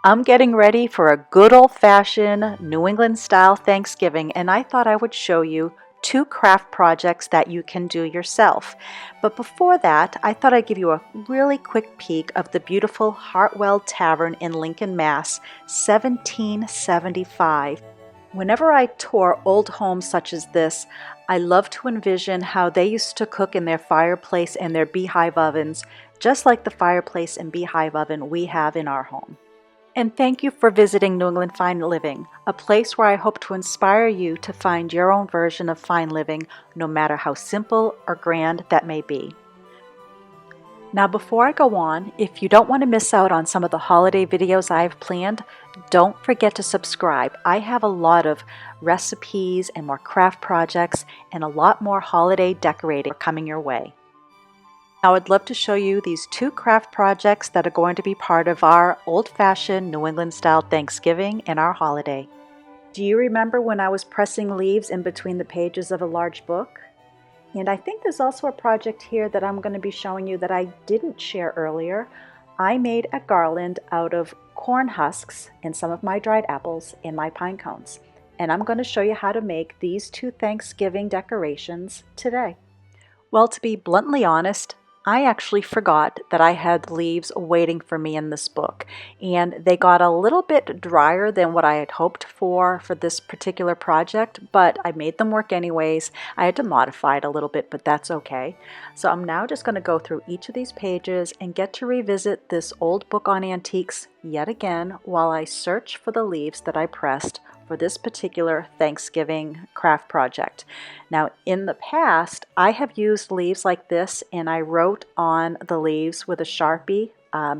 I'm getting ready for a good old-fashioned New England style Thanksgiving, and I thought I would show you two craft projects that you can do yourself. But before that, I thought I'd give you a really quick peek of the beautiful Hartwell Tavern in Lincoln, Mass, 1775. Whenever I tour old homes such as this, I love to envision how they used to cook in their fireplace and their beehive ovens, just like the fireplace and beehive oven we have in our home. And thank you for visiting New England Fine Living, a place where I hope to inspire you to find your own version of fine living, no matter how simple or grand that may be. Now, before I go on, if you don't want to miss out on some of the holiday videos I've planned, don't forget to subscribe. I have a lot of recipes and more craft projects and a lot more holiday decorating coming your way. Now I'd love to show you these two craft projects that are going to be part of our old-fashioned New England style Thanksgiving and our holiday. Do you remember when I was pressing leaves in between the pages of a large book? And I think there's also a project here that I'm going to be showing you that I didn't share earlier. I made a garland out of corn husks and some of my dried apples and my pine cones. And I'm going to show you how to make these two Thanksgiving decorations today. Well, to be bluntly honest, I actually forgot that I had leaves waiting for me in this book, and they got a little bit drier than what I had hoped for this particular project, but I made them work anyways. I had to modify it a little bit, but that's okay. So I'm now just going to go through each of these pages and get to revisit this old book on antiques yet again while I search for the leaves that I pressed for this particular Thanksgiving craft project. Now, in the past, I have used leaves like this, and I wrote on the leaves with a Sharpie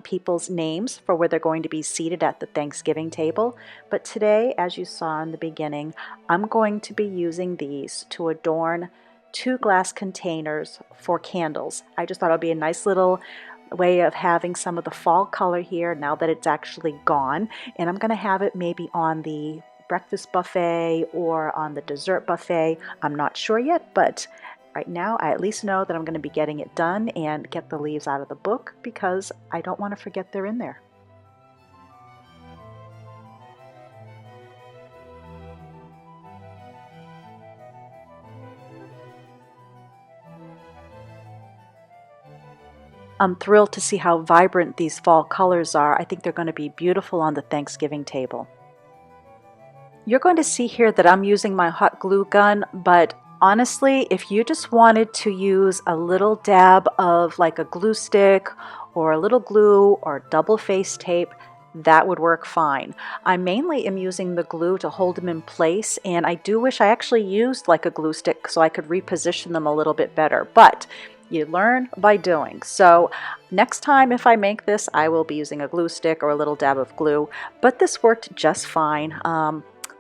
people's names for where they're going to be seated at the Thanksgiving table. But today, as you saw in the beginning, I'm going to be using these to adorn two glass containers for candles. I just thought it would be a nice little way of having some of the fall color here now that it's actually gone, and I'm going to have it maybe on the breakfast buffet or on the dessert buffet. I'm not sure yet, but right now I at least know that I'm going to be getting it done and get the leaves out of the book because I don't want to forget they're in there. I'm thrilled to see how vibrant these fall colors are. I think they're going to be beautiful on the Thanksgiving table. You're going to see here that I'm using my hot glue gun, but honestly, if you just wanted to use a little dab of like a glue stick or a little glue or double-faced tape, that would work fine. I mainly am using the glue to hold them in place, and I do wish I actually used like a glue stick so I could reposition them a little bit better, but you learn by doing. So next time if I make this, I will be using a glue stick or a little dab of glue, but this worked just fine.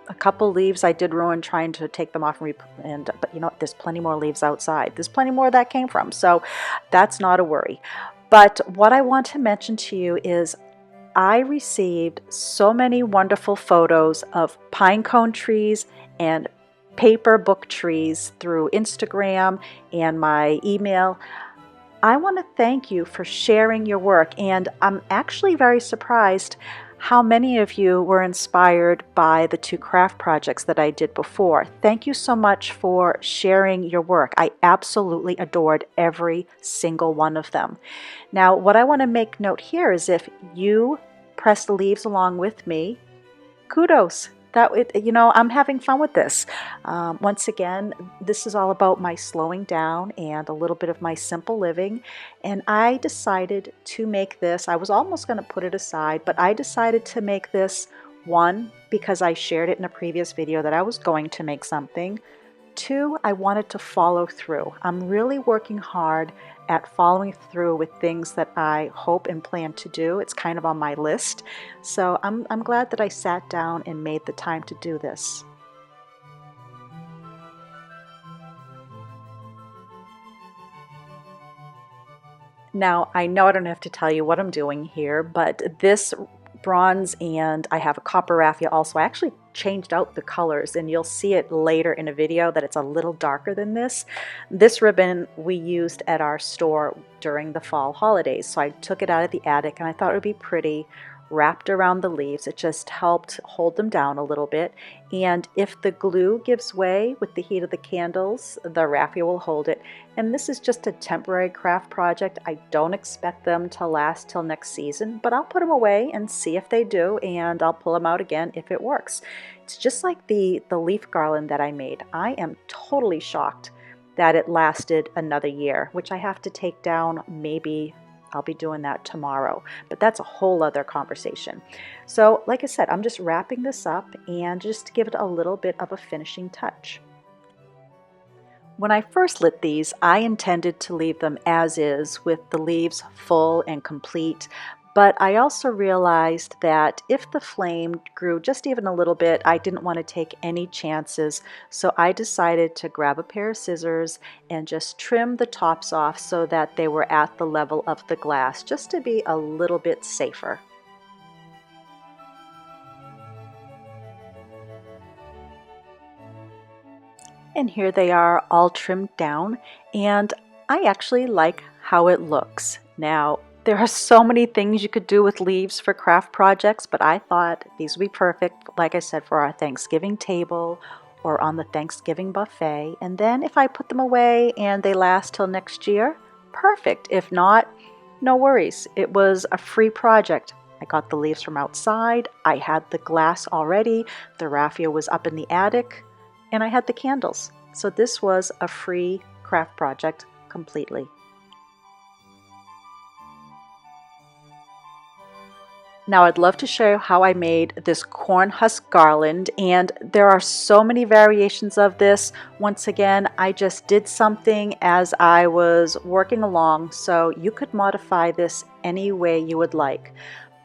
A couple leaves I did ruin trying to take them off, but you know what, there's plenty more leaves outside. There's plenty more that came from, so that's not a worry. But what I want to mention to you is I received so many wonderful photos of pine cone trees and paper book trees through Instagram and my email. I want to thank you for sharing your work, and I'm actually very surprised how many of you were inspired by the two craft projects that I did before. Thank you so much for sharing your work. I absolutely adored every single one of them. Now, what I want to make note here is if you press the leaves along with me, kudos. I'm having fun with this. Once again, this is all about my slowing down and a little bit of my simple living. And I decided to make this. I was almost going to put it aside, but I decided to make this, one, because I shared it in a previous video that I was going to make something. Two, I wanted to follow through. I'm really working hard at following through with things that I hope and plan to do. It's kind of on my list. So I'm glad that I sat down and made the time to do this. Now, I know I don't have to tell you what I'm doing here, but this bronze and I have a copper raffia also. I actually changed out the colors, and you'll see it later in a video that it's a little darker than this. This ribbon we used at our store during the fall holidays, so I took it out of the attic and I thought it would be pretty wrapped around the leaves. It just helped hold them down a little bit. And if the glue gives way with the heat of the candles, the raffia will hold it. And this is just a temporary craft project. I don't expect them to last till next season, but I'll put them away and see if they do, and I'll pull them out again if it works. It's just like the leaf garland that I made. I am totally shocked that it lasted another year, which I have to take down. Maybe I'll be doing that tomorrow, but that's a whole other conversation. So like I said, I'm just wrapping this up and just to give it a little bit of a finishing touch. When I first lit these, I intended to leave them as is with the leaves full and complete, but I also realized that if the flame grew just even a little bit, I didn't want to take any chances, so I decided to grab a pair of scissors and just trim the tops off so that they were at the level of the glass, just to be a little bit safer. And here they are all trimmed down, and I actually like how it looks. Now, there are so many things you could do with leaves for craft projects, but I thought these would be perfect, like I said, for our Thanksgiving table or on the Thanksgiving buffet. And then if I put them away and they last till next year, perfect. If not, no worries. It was a free project. I got the leaves from outside, I had the glass already, the raffia was up in the attic, and I had the candles. So this was a free craft project completely. Now I'd love to show you how I made this corn husk garland, and there are so many variations of this. Once again, I just did something as I was working along, so you could modify this any way you would like.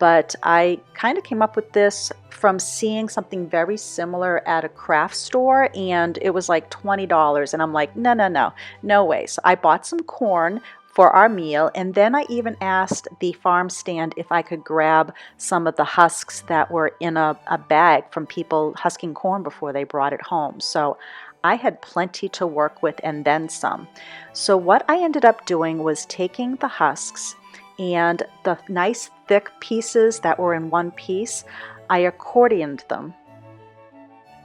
But I kind of came up with this from seeing something very similar at a craft store, and it was like $20, and I'm like, no way. So I bought some corn for our meal, and then I even asked the farm stand if I could grab some of the husks that were in a bag from people husking corn before they brought it home. So I had plenty to work with and then some. So what I ended up doing was taking the husks and the nice thick pieces that were in one piece, I accordioned them.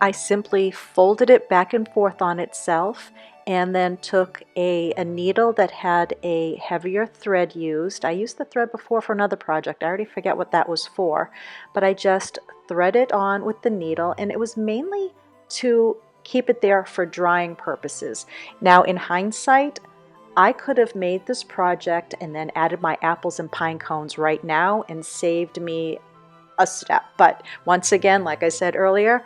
I simply folded it back and forth on itself and then took a needle that had a heavier thread used. I used the thread before for another project. I already forget what that was for, but I just thread it on with the needle, and it was mainly to keep it there for drying purposes. Now in hindsight, I could have made this project and then added my apples and pine cones right now and saved me a step. But once again, like I said earlier,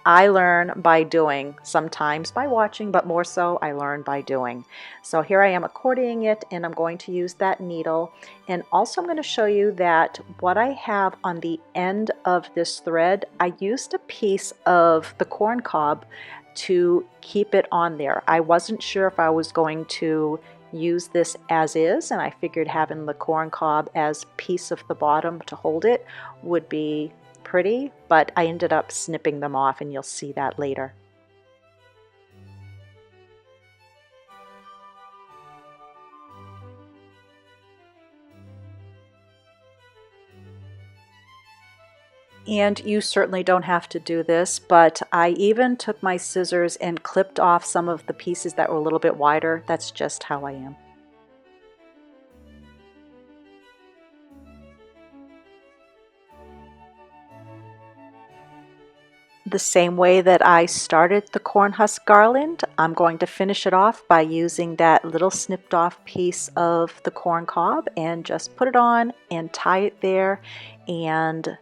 I learn by doing, sometimes by watching, but more so I learn by doing. So here I am accordioning it, and I'm going to use that needle. And also I'm going to show you that what I have on the end of this thread, I used a piece of the corn cob to keep it on there. I wasn't sure if I was going to use this as is, and I figured having the corn cob as piece of the bottom to hold it would be pretty, but I ended up snipping them off, and you'll see that later. And you certainly don't have to do this, but I even took my scissors and clipped off some of the pieces that were a little bit wider. That's just how I am. The same way that I started the corn husk garland, I'm going to finish it off by using that little snipped off piece of the corn cob and just put it on and tie it there, and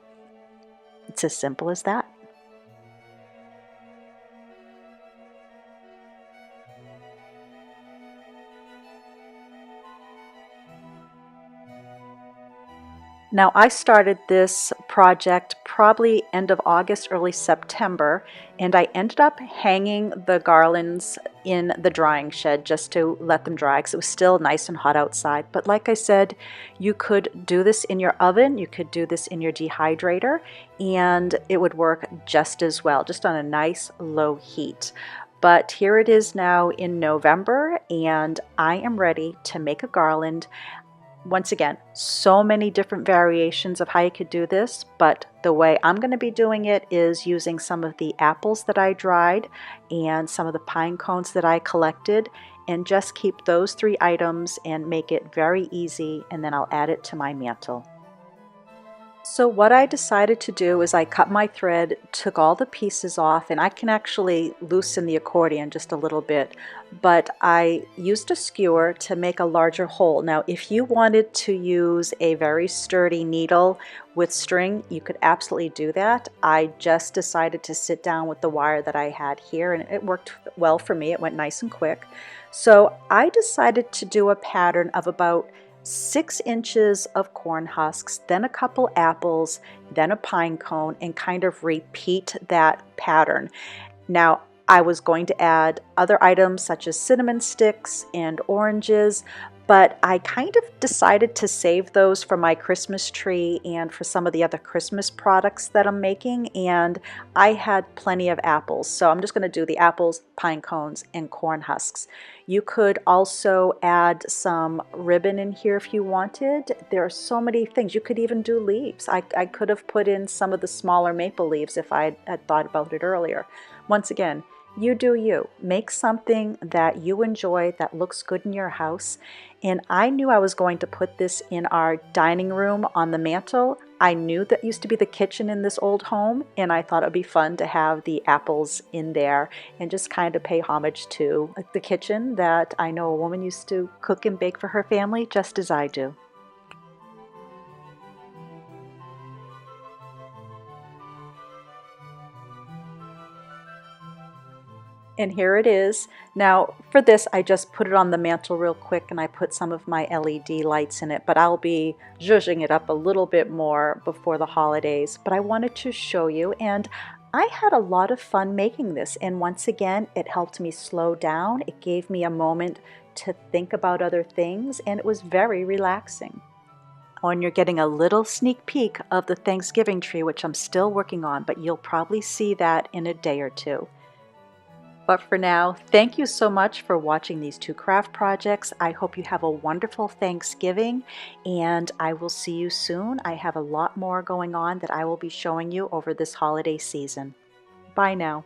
it's as simple as that. Now I started this project probably end of August, early September, and I ended up hanging the garlands in the drying shed just to let them dry because it was still nice and hot outside. But like I said, you could do this in your oven, you could do this in your dehydrator, and it would work just as well, just on a nice low heat. But here it is now in November, and I am ready to make a garland. Once again, so many different variations of how you could do this, but the way I'm going to be doing it is using some of the apples that I dried and some of the pine cones that I collected, and just keep those 3 items and make it very easy, and then I'll add it to my mantle. So what I decided to do is I cut my thread, took all the pieces off, and I can actually loosen the accordion just a little bit, but I used a skewer to make a larger hole. Now, if you wanted to use a very sturdy needle with string, you could absolutely do that. I just decided to sit down with the wire that I had here, and it worked well for me. It went nice and quick. So I decided to do a pattern of about 6 inches of corn husks, then a couple apples, then a pine cone, and kind of repeat that pattern. Now, I was going to add other items such as cinnamon sticks and oranges, but I kind of decided to save those for my Christmas tree and for some of the other Christmas products that I'm making, and I had plenty of apples, so I'm just going to do the apples, pine cones, and corn husks. You could also add some ribbon in here if you wanted. There are so many things. You could even do leaves. I could have put in some of the smaller maple leaves if I had thought about it earlier. Once again, you do you. Make something that you enjoy that looks good in your house. And I knew I was going to put this in our dining room on the mantle. I knew that used to be the kitchen in this old home, and I thought it would be fun to have the apples in there and just kind of pay homage to the kitchen that I know a woman used to cook and bake for her family just as I do. And here it is. Now for this, I just put it on the mantle real quick and I put some of my LED lights in it, but I'll be zhuzhing it up a little bit more before the holidays. But I wanted to show you, and I had a lot of fun making this, and once again, it helped me slow down. It gave me a moment to think about other things, and it was very relaxing. Oh, and you're getting a little sneak peek of the Thanksgiving tree, which I'm still working on, but you'll probably see that in a day or two. But for now, thank you so much for watching these 2 craft projects. I hope you have a wonderful Thanksgiving, and I will see you soon. I have a lot more going on that I will be showing you over this holiday season. Bye now.